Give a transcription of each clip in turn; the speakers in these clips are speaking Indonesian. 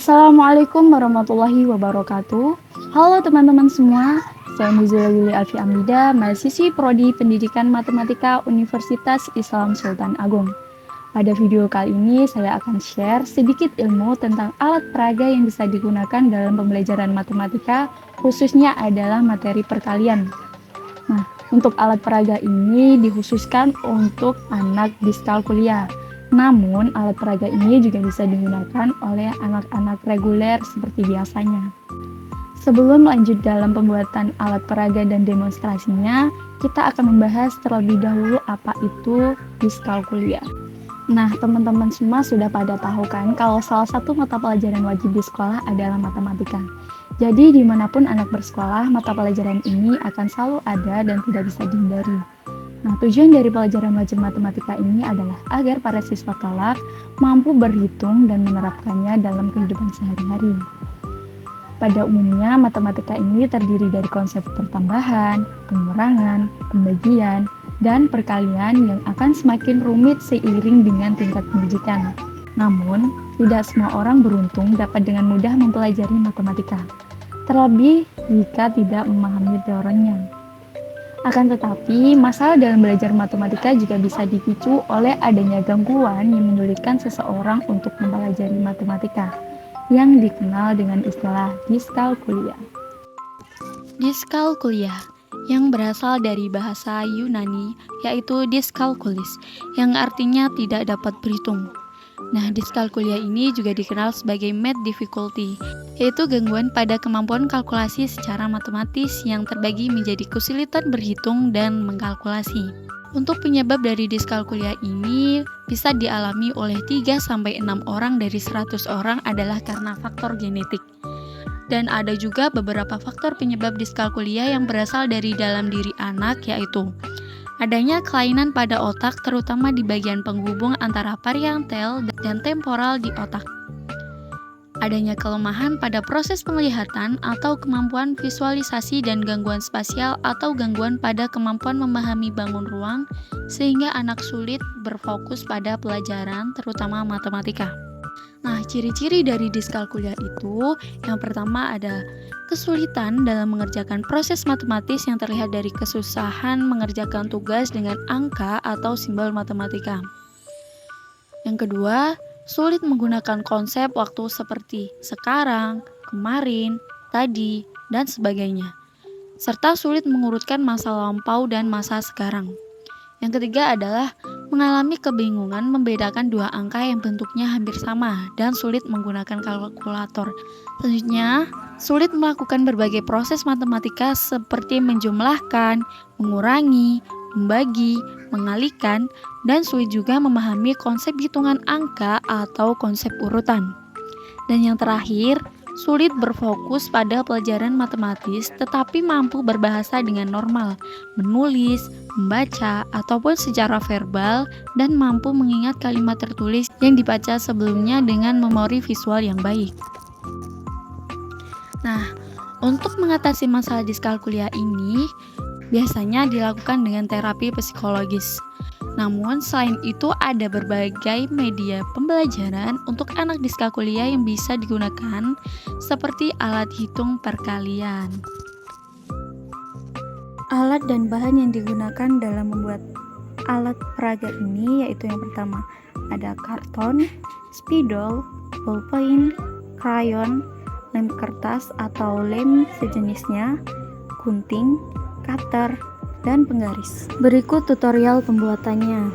Assalamualaikum warahmatullahi wabarakatuh. Halo teman-teman semua, saya Nuzula Yuli Alfi Amida, mahasiswi Prodi Pendidikan Matematika Universitas Islam Sultan Agung. Pada video kali ini saya akan share sedikit ilmu tentang alat peraga yang bisa digunakan dalam pembelajaran matematika, khususnya adalah materi perkalian. Nah, untuk alat peraga ini dikhususkan untuk anak diskalkulia. Namun, alat peraga ini juga bisa digunakan oleh anak-anak reguler seperti biasanya. Sebelum lanjut dalam pembuatan alat peraga dan demonstrasinya, kita akan membahas terlebih dahulu apa itu diskalkulia. Nah, teman-teman semua sudah pada tahu kan kalau salah satu mata pelajaran wajib di sekolah adalah matematika. Jadi, dimanapun anak bersekolah, mata pelajaran ini akan selalu ada dan tidak bisa dihindari. Nah, tujuan dari pelajaran wajib matematika ini adalah agar para siswa kelak mampu berhitung dan menerapkannya dalam kehidupan sehari-hari. Pada umumnya, matematika ini terdiri dari konsep pertambahan, pengurangan, pembagian, dan perkalian yang akan semakin rumit seiring dengan tingkat pendidikan. Namun, tidak semua orang beruntung dapat dengan mudah mempelajari matematika, terlebih jika tidak memahami teorinya. Akan tetapi, masalah dalam belajar matematika juga bisa dipicu oleh adanya gangguan yang menyulitkan seseorang untuk mempelajari matematika, yang dikenal dengan istilah diskalkulia. Diskalkulia yang berasal dari bahasa Yunani, yaitu diskalkulis, yang artinya tidak dapat berhitung. Nah, diskalkulia ini juga dikenal sebagai math difficulty, yaitu gangguan pada kemampuan kalkulasi secara matematis yang terbagi menjadi kesulitan berhitung dan mengkalkulasi. Untuk penyebab dari diskalkulia ini bisa dialami oleh 3-6 orang dari 100 orang adalah karena faktor genetik. Dan ada juga beberapa faktor penyebab diskalkulia yang berasal dari dalam diri anak, yaitu adanya kelainan pada otak terutama di bagian penghubung antara parietal dan temporal di otak. Adanya kelemahan pada proses penglihatan atau kemampuan visualisasi dan gangguan spasial atau gangguan pada kemampuan memahami bangun ruang sehingga anak sulit berfokus pada pelajaran terutama matematika. Nah, ciri-ciri dari diskalkulia itu yang pertama ada kesulitan dalam mengerjakan proses matematis yang terlihat dari kesusahan mengerjakan tugas dengan angka atau simbol matematika. Yang kedua, sulit menggunakan konsep waktu seperti sekarang, kemarin, tadi, dan sebagainya. Serta sulit mengurutkan masa lampau dan masa sekarang. Yang ketiga adalah mengalami kebingungan membedakan dua angka yang bentuknya hampir sama dan sulit menggunakan kalkulator. Selanjutnya, sulit melakukan berbagai proses matematika seperti menjumlahkan, mengurangi, membagi, mengalihkan, dan sulit juga memahami konsep hitungan angka atau konsep urutan. Dan yang terakhir, sulit berfokus pada pelajaran matematis tetapi mampu berbahasa dengan normal, menulis, membaca, ataupun secara verbal dan mampu mengingat kalimat tertulis yang dibaca sebelumnya dengan memori visual yang baik. Nah, untuk mengatasi masalah diskalkulia ini biasanya dilakukan dengan terapi psikologis. Namun, selain itu ada berbagai media pembelajaran untuk anak diskalkulia yang bisa digunakan seperti alat hitung perkalian. Alat dan bahan yang digunakan dalam membuat alat peraga ini yaitu yang pertama ada karton, spidol, ballpoint, krayon, lem kertas atau lem sejenisnya, gunting, cutter, dan penggaris. Berikut tutorial pembuatannya.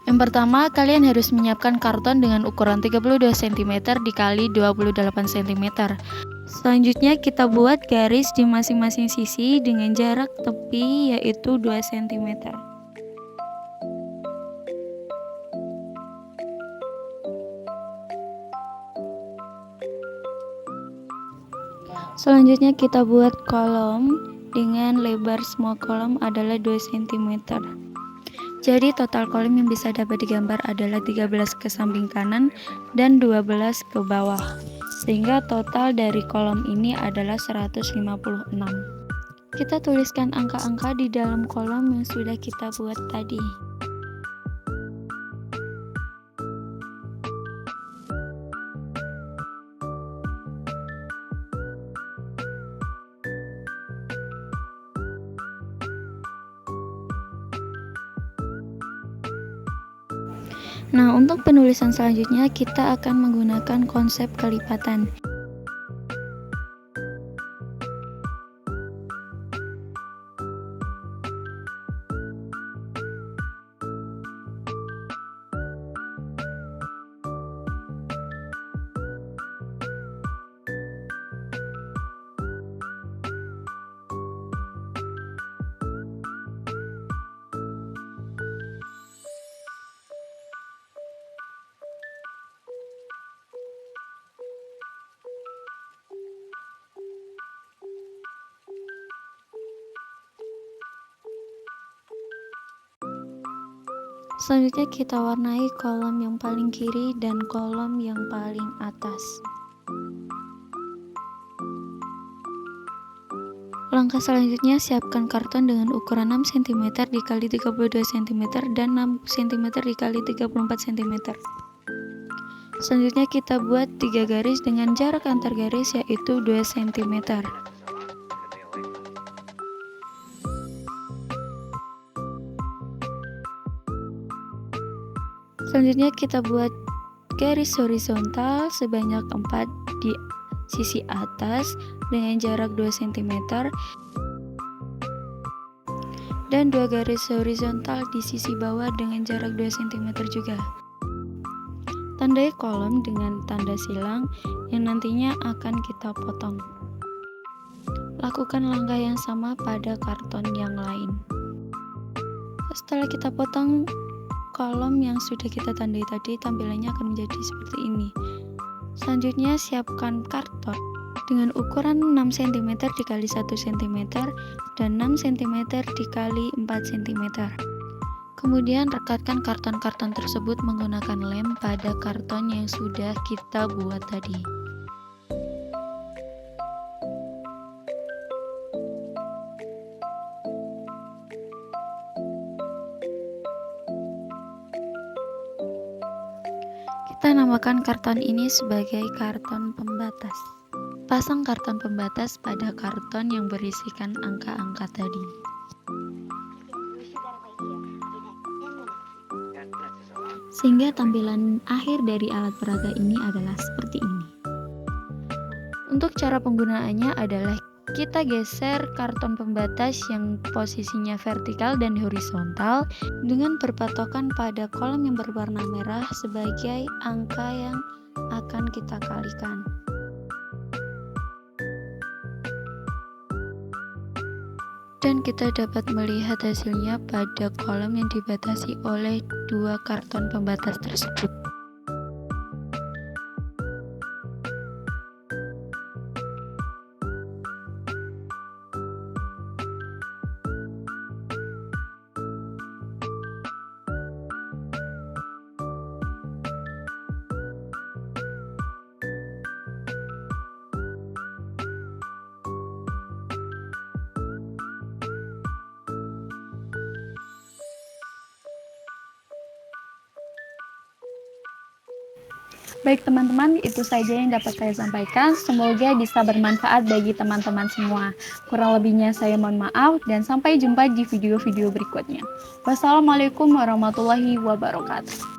Yang pertama, kalian harus menyiapkan karton dengan ukuran 32 cm dikali 28 cm. Selanjutnya kita buat garis di masing-masing sisi dengan jarak tepi yaitu 2 cm. Selanjutnya kita buat kolom dengan lebar semua kolom adalah 2 cm. Jadi total kolom yang bisa dapat digambar adalah 13 ke samping kanan dan 12 ke bawah. Sehingga total dari kolom ini adalah 156. Kita tuliskan angka-angka di dalam kolom yang sudah kita buat tadi. Nah, untuk penulisan selanjutnya kita akan menggunakan konsep kelipatan. Selanjutnya kita warnai kolom yang paling kiri dan kolom yang paling atas. Langkah selanjutnya, siapkan karton dengan ukuran 6 cm x 32 cm dan 6 cm x 34 cm. Selanjutnya kita buat 3 garis dengan jarak antar garis yaitu 2 cm. Selanjutnya kita buat garis horizontal sebanyak 4 di sisi atas dengan jarak 2 cm dan 2 garis horizontal di sisi bawah dengan jarak 2 cm juga. Tandai kolom dengan tanda silang yang nantinya akan kita potong. Lakukan langkah yang sama pada karton yang lain. Setelah kita potong kolom yang sudah kita tandai tadi, tampilannya akan menjadi seperti ini. Selanjutnya siapkan karton dengan ukuran 6 cm dikali 1 cm dan 6 cm dikali 4 cm. Kemudian rekatkan karton-karton tersebut menggunakan lem pada karton yang sudah kita buat tadi. Kita namakan karton ini sebagai karton pembatas. Pasang karton pembatas pada karton yang berisikan angka-angka tadi. Sehingga tampilan akhir dari alat peraga ini adalah seperti ini. Untuk cara penggunaannya adalah kita geser karton pembatas yang posisinya vertikal dan horizontal dengan berpatokan pada kolom yang berwarna merah sebagai angka yang akan kita kalikan. Dan kita dapat melihat hasilnya pada kolom yang dibatasi oleh 2 karton pembatas tersebut. Baik teman-teman, itu saja yang dapat saya sampaikan. Semoga bisa bermanfaat bagi teman-teman semua. Kurang lebihnya saya mohon maaf dan sampai jumpa di video-video berikutnya. Wassalamualaikum warahmatullahi wabarakatuh.